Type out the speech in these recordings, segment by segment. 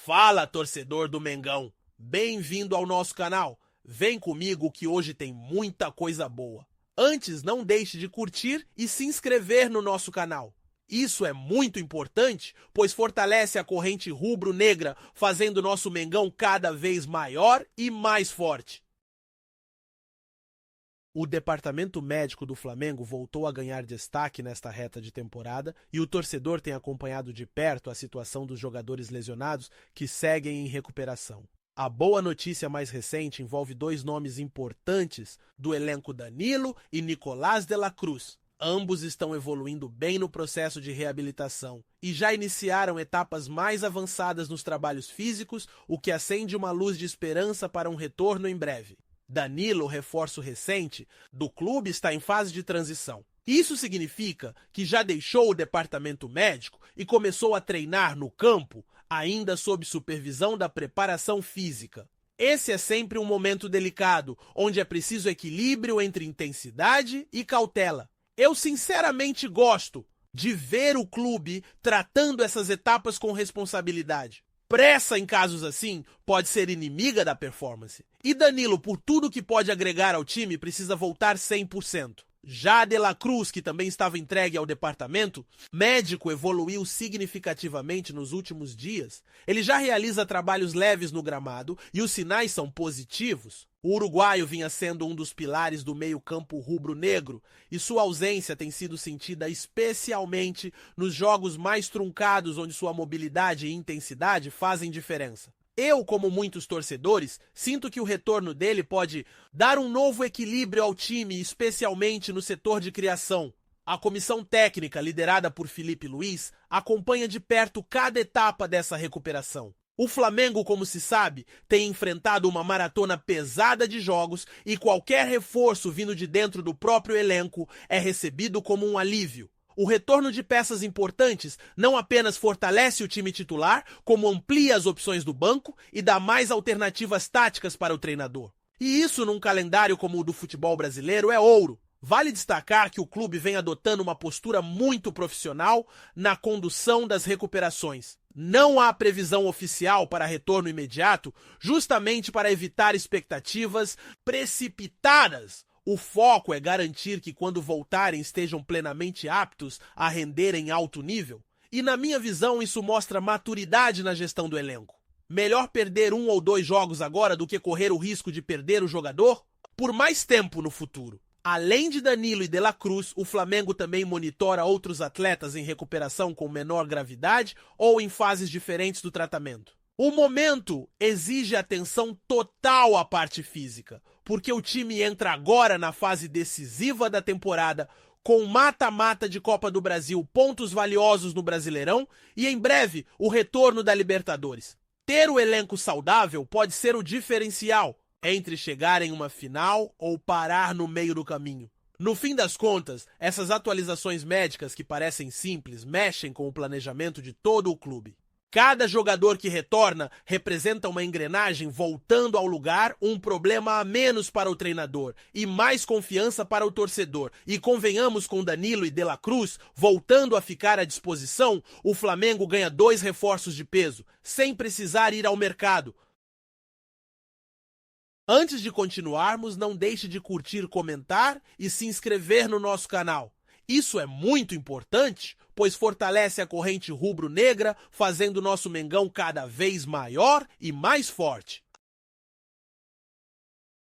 Fala, torcedor do Mengão! Bem-vindo ao nosso canal. Vem comigo que hoje tem muita coisa boa. Antes, não deixe de curtir e se inscrever no nosso canal. Isso é muito importante, pois fortalece a corrente rubro-negra, fazendo nosso Mengão cada vez maior e mais forte. O departamento médico do Flamengo voltou a ganhar destaque nesta reta de temporada e o torcedor tem acompanhado de perto a situação dos jogadores lesionados que seguem em recuperação. A boa notícia mais recente envolve dois nomes importantes do elenco: Danilo e Nicolás de la Cruz. Ambos estão evoluindo bem no processo de reabilitação e já iniciaram etapas mais avançadas nos trabalhos físicos, o que acende uma luz de esperança para um retorno em breve. Danilo, reforço recente do clube, está em fase de transição. Isso significa que já deixou o departamento médico e começou a treinar no campo, ainda sob supervisão da preparação física. Esse é sempre um momento delicado, onde é preciso equilíbrio entre intensidade e cautela. Eu sinceramente gosto de ver o clube tratando essas etapas com responsabilidade. Pressa em casos assim pode ser inimiga da performance. E Danilo, por tudo que pode agregar ao time, precisa voltar 100%. Já De la Cruz, que também estava entregue ao departamento médico, evoluiu significativamente nos últimos dias. Ele já realiza trabalhos leves no gramado e os sinais são positivos. O uruguaio vinha sendo um dos pilares do meio-campo rubro-negro e sua ausência tem sido sentida especialmente nos jogos mais truncados, onde sua mobilidade e intensidade fazem diferença. Eu, como muitos torcedores, sinto que o retorno dele pode dar um novo equilíbrio ao time, especialmente no setor de criação. A comissão técnica, liderada por Felipe Luiz, acompanha de perto cada etapa dessa recuperação. O Flamengo, como se sabe, tem enfrentado uma maratona pesada de jogos e qualquer reforço vindo de dentro do próprio elenco é recebido como um alívio. O retorno de peças importantes não apenas fortalece o time titular, como amplia as opções do banco e dá mais alternativas táticas para o treinador. E isso, num calendário como o do futebol brasileiro, é ouro. Vale destacar que o clube vem adotando uma postura muito profissional na condução das recuperações. Não há previsão oficial para retorno imediato, justamente para evitar expectativas precipitadas. O foco é garantir que quando voltarem estejam plenamente aptos a render em alto nível. E na minha visão isso mostra maturidade na gestão do elenco. Melhor perder 1 ou 2 jogos agora do que correr o risco de perder o jogador por mais tempo no futuro. Além de Danilo e De la Cruz, o Flamengo também monitora outros atletas em recuperação com menor gravidade ou em fases diferentes do tratamento. O momento exige atenção total à parte física, porque o time entra agora na fase decisiva da temporada, com mata-mata de Copa do Brasil, pontos valiosos no Brasileirão e em breve o retorno da Libertadores. Ter o elenco saudável pode ser o diferencial entre chegar em uma final ou parar no meio do caminho. No fim das contas, essas atualizações médicas que parecem simples mexem com o planejamento de todo o clube. Cada jogador que retorna representa uma engrenagem voltando ao lugar, um problema a menos para o treinador e mais confiança para o torcedor. E convenhamos, com Danilo e De la Cruz voltando a ficar à disposição, o Flamengo ganha 2 reforços de peso, sem precisar ir ao mercado. Antes de continuarmos, não deixe de curtir, comentar e se inscrever no nosso canal. Isso é muito importante, pois fortalece a corrente rubro-negra, fazendo nosso Mengão cada vez maior e mais forte.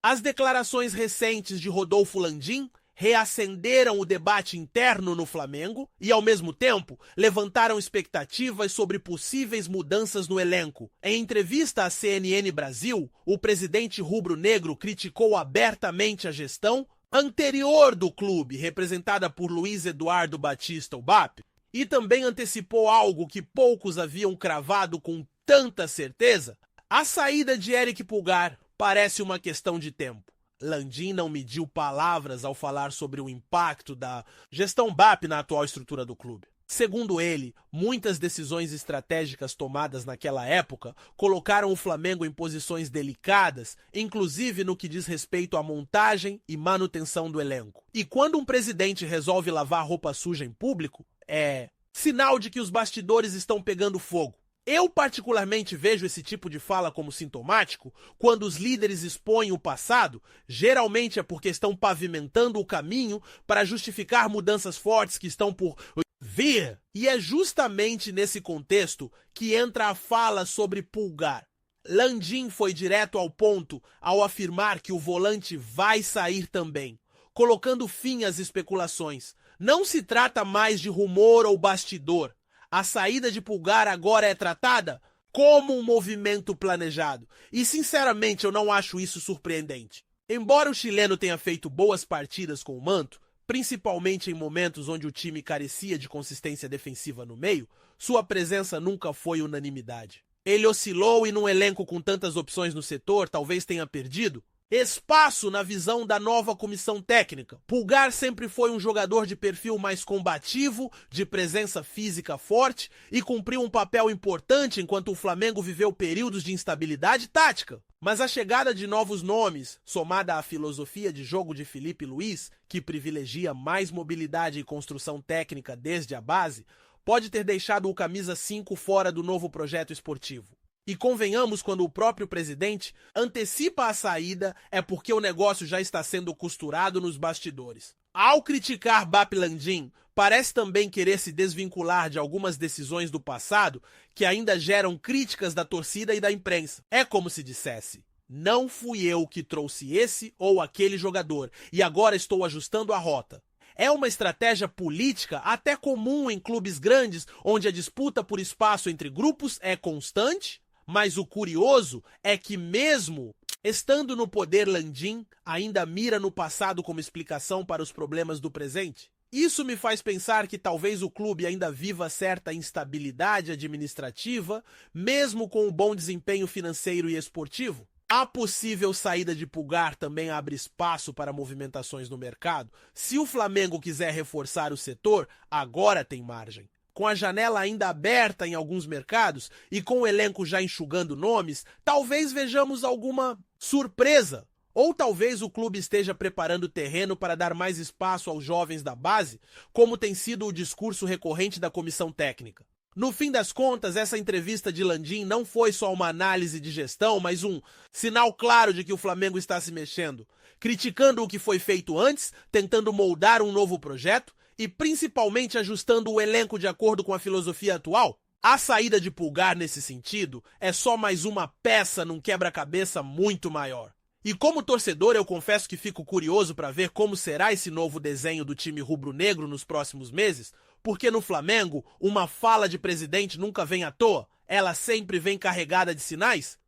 As declarações recentes de Rodolfo Landim reacenderam o debate interno no Flamengo e, ao mesmo tempo, levantaram expectativas sobre possíveis mudanças no elenco. Em entrevista à CNN Brasil, o presidente rubro-negro criticou abertamente a gestão anterior do clube, representada por Luiz Eduardo Batista, o BAP, e também antecipou algo que poucos haviam cravado com tanta certeza: a saída de Eric Pulgar parece uma questão de tempo. Landim não mediu palavras ao falar sobre o impacto da gestão BAP na atual estrutura do clube. Segundo ele, muitas decisões estratégicas tomadas naquela época colocaram o Flamengo em posições delicadas, inclusive no que diz respeito à montagem e manutenção do elenco. E quando um presidente resolve lavar roupa suja em público, é sinal de que os bastidores estão pegando fogo. Eu particularmente vejo esse tipo de fala como sintomático quando os líderes expõem o passado, geralmente é porque estão pavimentando o caminho para justificar mudanças fortes que estão por vir. E é justamente nesse contexto que entra a fala sobre Pulgar. Landim foi direto ao ponto ao afirmar que o volante vai sair também, colocando fim às especulações. Não se trata mais de rumor ou bastidor. A saída de Pulgar agora é tratada como um movimento planejado. E, sinceramente, eu não acho isso surpreendente. Embora o chileno tenha feito boas partidas com o manto, principalmente em momentos onde o time carecia de consistência defensiva no meio, sua presença nunca foi unanimidade. Ele oscilou e num elenco com tantas opções no setor, talvez tenha perdido espaço na visão da nova comissão técnica. Pulgar sempre foi um jogador de perfil mais combativo, de presença física forte e cumpriu um papel importante enquanto o Flamengo viveu períodos de instabilidade tática. Mas a chegada de novos nomes, somada à filosofia de jogo de Felipe Luiz, que privilegia mais mobilidade e construção técnica desde a base, pode ter deixado o camisa 5 fora do novo projeto esportivo. E convenhamos, quando o próprio presidente antecipa a saída, é porque o negócio já está sendo costurado nos bastidores. Ao criticar Bap Landim, parece também querer se desvincular de algumas decisões do passado que ainda geram críticas da torcida e da imprensa. É como se dissesse: não fui eu que trouxe esse ou aquele jogador e agora estou ajustando a rota. É uma estratégia política até comum em clubes grandes, onde a disputa por espaço entre grupos é constante. Mas o curioso é que, mesmo estando no poder, Landim ainda mira no passado como explicação para os problemas do presente. Isso me faz pensar que talvez o clube ainda viva certa instabilidade administrativa, mesmo com um bom desempenho financeiro e esportivo. A possível saída de Pulgar também abre espaço para movimentações no mercado. Se o Flamengo quiser reforçar o setor, agora tem margem. Com a janela ainda aberta em alguns mercados e com o elenco já enxugando nomes, talvez vejamos alguma surpresa. Ou talvez o clube esteja preparando terreno para dar mais espaço aos jovens da base, como tem sido o discurso recorrente da comissão técnica. No fim das contas, essa entrevista de Landim não foi só uma análise de gestão, mas um sinal claro de que o Flamengo está se mexendo, criticando o que foi feito antes, tentando moldar um novo projeto, e principalmente ajustando o elenco de acordo com a filosofia atual. A saída de Pulgar nesse sentido é só mais uma peça num quebra-cabeça muito maior. E como torcedor, eu confesso que fico curioso para ver como será esse novo desenho do time rubro-negro nos próximos meses, porque no Flamengo, uma fala de presidente nunca vem à toa, ela sempre vem carregada de sinais.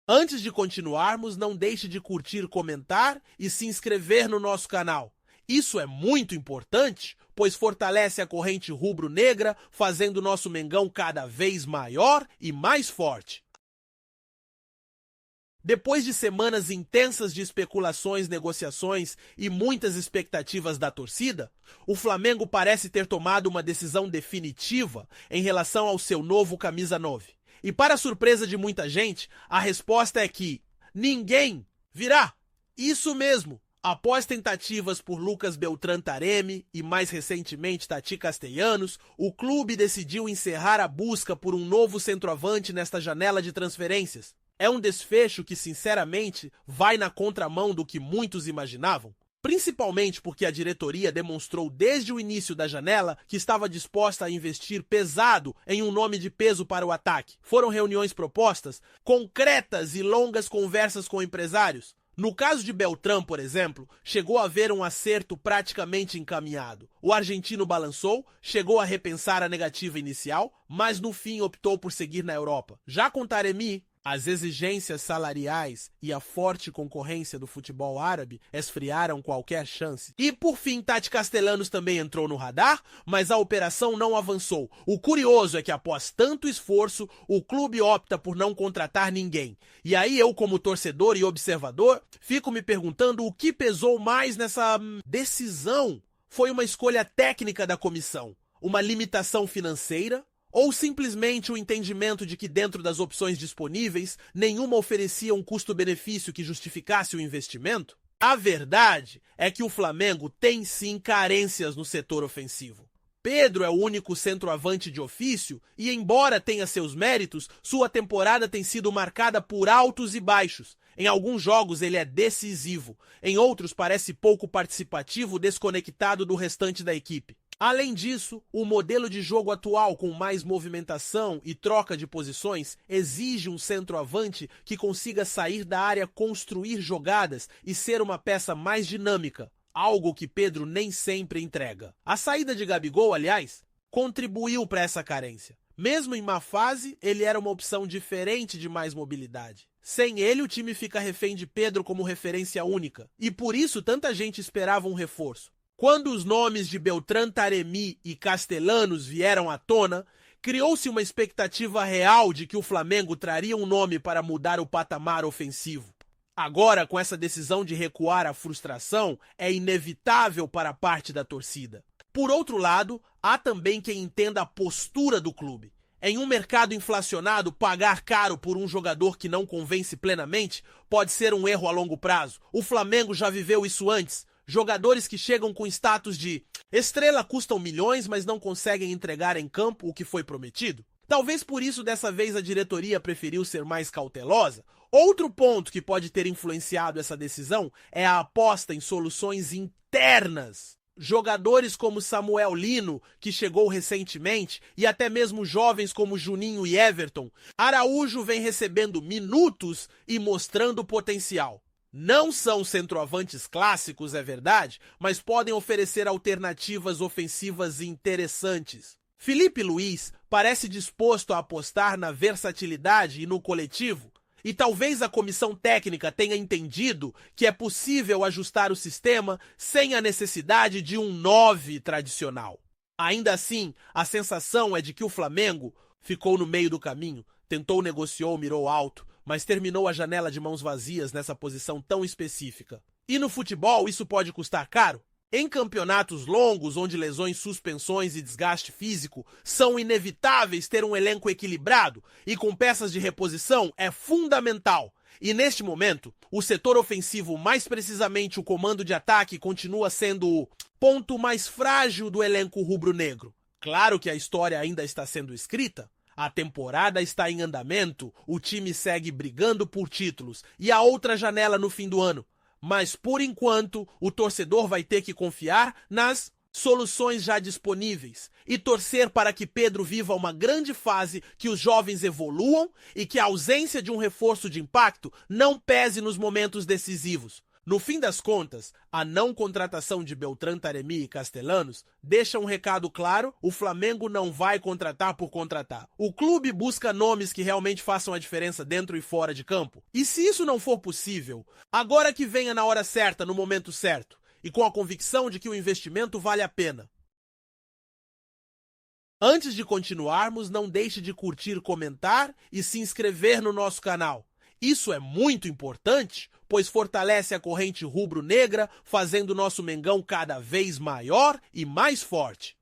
Antes de continuarmos, não deixe de curtir, comentar e se inscrever no nosso canal. Isso é muito importante, pois fortalece a corrente rubro-negra, fazendo nosso Mengão cada vez maior e mais forte. Depois de semanas intensas de especulações, negociações e muitas expectativas da torcida, o Flamengo parece ter tomado uma decisão definitiva em relação ao seu novo camisa 9. E para surpresa de muita gente, a resposta é que ninguém virá. Isso mesmo. Após tentativas por Lucas Beltrán Taremi e mais recentemente Tati Castellanos, o clube decidiu encerrar a busca por um novo centroavante nesta janela de transferências. É um desfecho que, sinceramente, vai na contramão do que muitos imaginavam, principalmente porque a diretoria demonstrou desde o início da janela que estava disposta a investir pesado em um nome de peso para o ataque. Foram reuniões propostas, concretas e longas conversas com empresários. No caso de Beltrán, por exemplo, chegou a haver um acerto praticamente encaminhado. O argentino balançou, chegou a repensar a negativa inicial, mas no fim optou por seguir na Europa. Já com Taremi, as exigências salariais e a forte concorrência do futebol árabe esfriaram qualquer chance. E por fim, Tati Castellanos também entrou no radar, mas a operação não avançou. O curioso é que após tanto esforço, o clube opta por não contratar ninguém. E aí eu, como torcedor e observador, fico me perguntando o que pesou mais nessa decisão. Foi uma escolha técnica da comissão, uma limitação financeira, ou simplesmente o entendimento de que dentro das opções disponíveis, nenhuma oferecia um custo-benefício que justificasse o investimento? A verdade é que o Flamengo tem sim carências no setor ofensivo. Pedro é o único centroavante de ofício e, embora tenha seus méritos, sua temporada tem sido marcada por altos e baixos. Em alguns jogos ele é decisivo, em outros parece pouco participativo, desconectado do restante da equipe. Além disso, o modelo de jogo atual, com mais movimentação e troca de posições, exige um centroavante que consiga sair da área, construir jogadas e ser uma peça mais dinâmica, algo que Pedro nem sempre entrega. A saída de Gabigol, aliás, contribuiu para essa carência. Mesmo em má fase, ele era uma opção diferente de mais mobilidade. Sem ele, o time fica refém de Pedro como referência única, e por isso tanta gente esperava um reforço. Quando os nomes de Beltrán, Taremi e Castellanos vieram à tona, criou-se uma expectativa real de que o Flamengo traria um nome para mudar o patamar ofensivo. Agora, com essa decisão de recuar, a frustração é inevitável para parte da torcida. Por outro lado, há também quem entenda a postura do clube. Em um mercado inflacionado, pagar caro por um jogador que não convence plenamente pode ser um erro a longo prazo. O Flamengo já viveu isso antes. Jogadores que chegam com status de estrela custam milhões, mas não conseguem entregar em campo o que foi prometido. Talvez por isso dessa vez a diretoria preferiu ser mais cautelosa. Outro ponto que pode ter influenciado essa decisão é a aposta em soluções internas. Jogadores como Samuel Lino, que chegou recentemente, e até mesmo jovens como Juninho e Everton, Araújo vem recebendo minutos e mostrando potencial. Não são centroavantes clássicos, é verdade, mas podem oferecer alternativas ofensivas interessantes. Felipe Luiz parece disposto a apostar na versatilidade e no coletivo, e talvez a comissão técnica tenha entendido que é possível ajustar o sistema sem a necessidade de um 9 tradicional. Ainda assim, a sensação é de que o Flamengo ficou no meio do caminho, negociou, mirou alto, mas terminou a janela de mãos vazias nessa posição tão específica. E no futebol isso pode custar caro? Em campeonatos longos, onde lesões, suspensões e desgaste físico são inevitáveis, ter um elenco equilibrado e com peças de reposição é fundamental. E neste momento, o setor ofensivo, mais precisamente o comando de ataque, continua sendo o ponto mais frágil do elenco rubro-negro. Claro que a história ainda está sendo escrita. A temporada está em andamento, o time segue brigando por títulos e há outra janela no fim do ano. Mas, por enquanto, o torcedor vai ter que confiar nas soluções já disponíveis e torcer para que Pedro viva uma grande fase, que os jovens evoluam e que a ausência de um reforço de impacto não pese nos momentos decisivos. No fim das contas, a não contratação de Beltrán, Taremi e Castellanos deixa um recado claro: o Flamengo não vai contratar por contratar. O clube busca nomes que realmente façam a diferença dentro e fora de campo. E se isso não for possível, agora que venha na hora certa, no momento certo, e com a convicção de que o investimento vale a pena. Antes de continuarmos, não deixe de curtir, comentar e se inscrever no nosso canal. Isso é muito importante, pois fortalece a corrente rubro-negra, fazendo nosso Mengão cada vez maior e mais forte.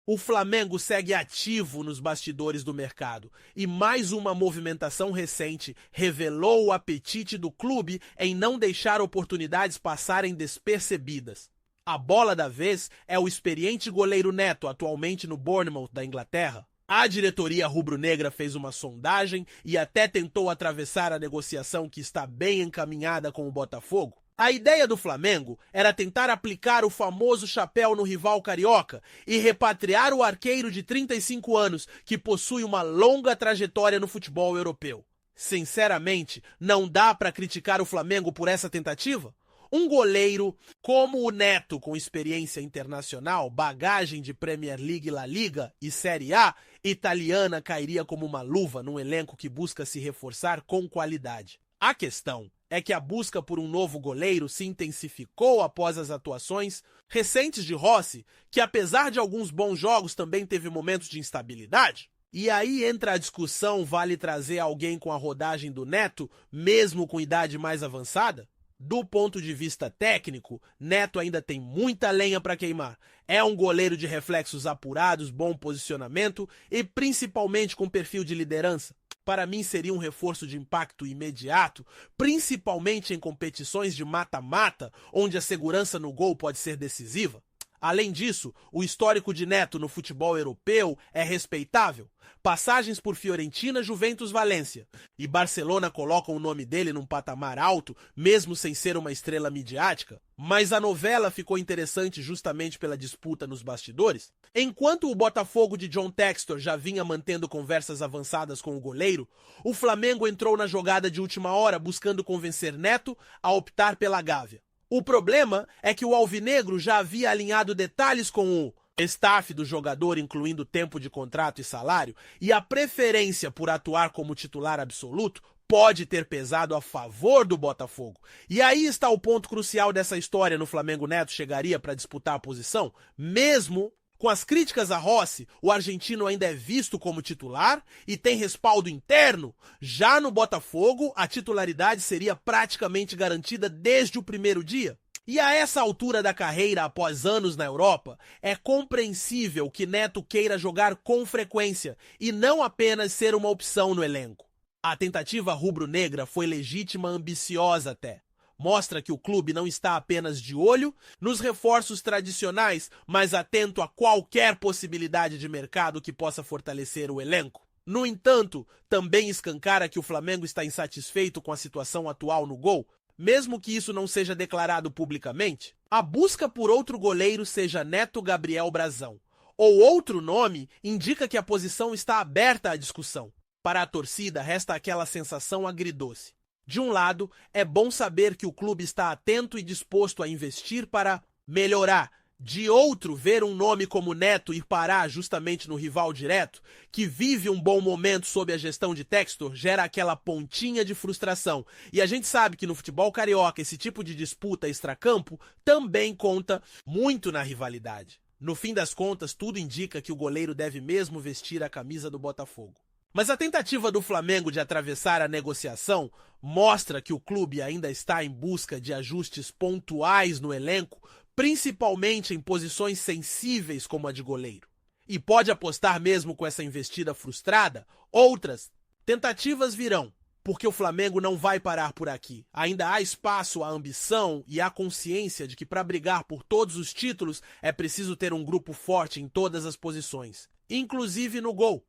O Flamengo segue ativo nos bastidores do mercado e mais uma movimentação recente revelou o apetite do clube em não deixar oportunidades passarem despercebidas. A bola da vez é o experiente goleiro Neto, atualmente no Bournemouth da Inglaterra. A diretoria rubro-negra fez uma sondagem e até tentou atravessar a negociação, que está bem encaminhada com o Botafogo. A ideia do Flamengo era tentar aplicar o famoso chapéu no rival carioca e repatriar o arqueiro de 35 anos, que possui uma longa trajetória no futebol europeu. Sinceramente, não dá para criticar o Flamengo por essa tentativa? Um goleiro como o Neto, com experiência internacional, bagagem de Premier League, La Liga e Série A italiana, cairia como uma luva num elenco que busca se reforçar com qualidade. A questão é que a busca por um novo goleiro se intensificou após as atuações recentes de Rossi, que apesar de alguns bons jogos também teve momentos de instabilidade. E aí entra a discussão: vale trazer alguém com a rodagem do Neto, mesmo com idade mais avançada? Do ponto de vista técnico, Neto ainda tem muita lenha para queimar. É um goleiro de reflexos apurados, bom posicionamento e principalmente com perfil de liderança. Para mim seria um reforço de impacto imediato, principalmente em competições de mata-mata, onde a segurança no gol pode ser decisiva. Além disso, o histórico de Neto no futebol europeu é respeitável. Passagens por Fiorentina, Juventus, Valência. E Barcelona colocam o nome dele num patamar alto, mesmo sem ser uma estrela midiática. Mas a novela ficou interessante justamente pela disputa nos bastidores. Enquanto o Botafogo de John Textor já vinha mantendo conversas avançadas com o goleiro, o Flamengo entrou na jogada de última hora buscando convencer Neto a optar pela Gávea. O problema é que o alvinegro já havia alinhado detalhes com o staff do jogador, incluindo tempo de contrato e salário, e a preferência por atuar como titular absoluto pode ter pesado a favor do Botafogo. E aí está o ponto crucial dessa história. No Flamengo, Neto chegaria para disputar a posição? Mesmo com as críticas a Rossi, o argentino ainda é visto como titular e tem respaldo interno. Já no Botafogo, a titularidade seria praticamente garantida desde o primeiro dia. E a essa altura da carreira, após anos na Europa, é compreensível que Neto queira jogar com frequência e não apenas ser uma opção no elenco. A tentativa rubro-negra foi legítima, ambiciosa até. Mostra que o clube não está apenas de olho nos reforços tradicionais, mas atento a qualquer possibilidade de mercado que possa fortalecer o elenco. No entanto, também escancara que o Flamengo está insatisfeito com a situação atual no gol, mesmo que isso não seja declarado publicamente. A busca por outro goleiro, seja Neto, Gabriel, Brazão ou outro nome, indica que a posição está aberta à discussão. Para a torcida, resta aquela sensação agridoce. De um lado, é bom saber que o clube está atento e disposto a investir para melhorar. De outro, ver um nome como Neto ir parar justamente no rival direto, que vive um bom momento sob a gestão de Textor, gera aquela pontinha de frustração. E a gente sabe que no futebol carioca esse tipo de disputa extracampo também conta muito na rivalidade. No fim das contas, tudo indica que o goleiro deve mesmo vestir a camisa do Botafogo. Mas a tentativa do Flamengo de atravessar a negociação mostra que o clube ainda está em busca de ajustes pontuais no elenco, principalmente em posições sensíveis como a de goleiro. E pode apostar mesmo com essa investida frustrada, outras tentativas virão, porque o Flamengo não vai parar por aqui. Ainda há espaço à ambição e à consciência de que para brigar por todos os títulos é preciso ter um grupo forte em todas as posições, inclusive no gol.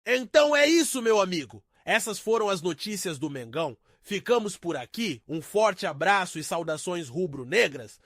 Então é isso, meu amigo. Essas foram as notícias do Mengão. Ficamos por aqui. Um forte abraço e saudações rubro-negras.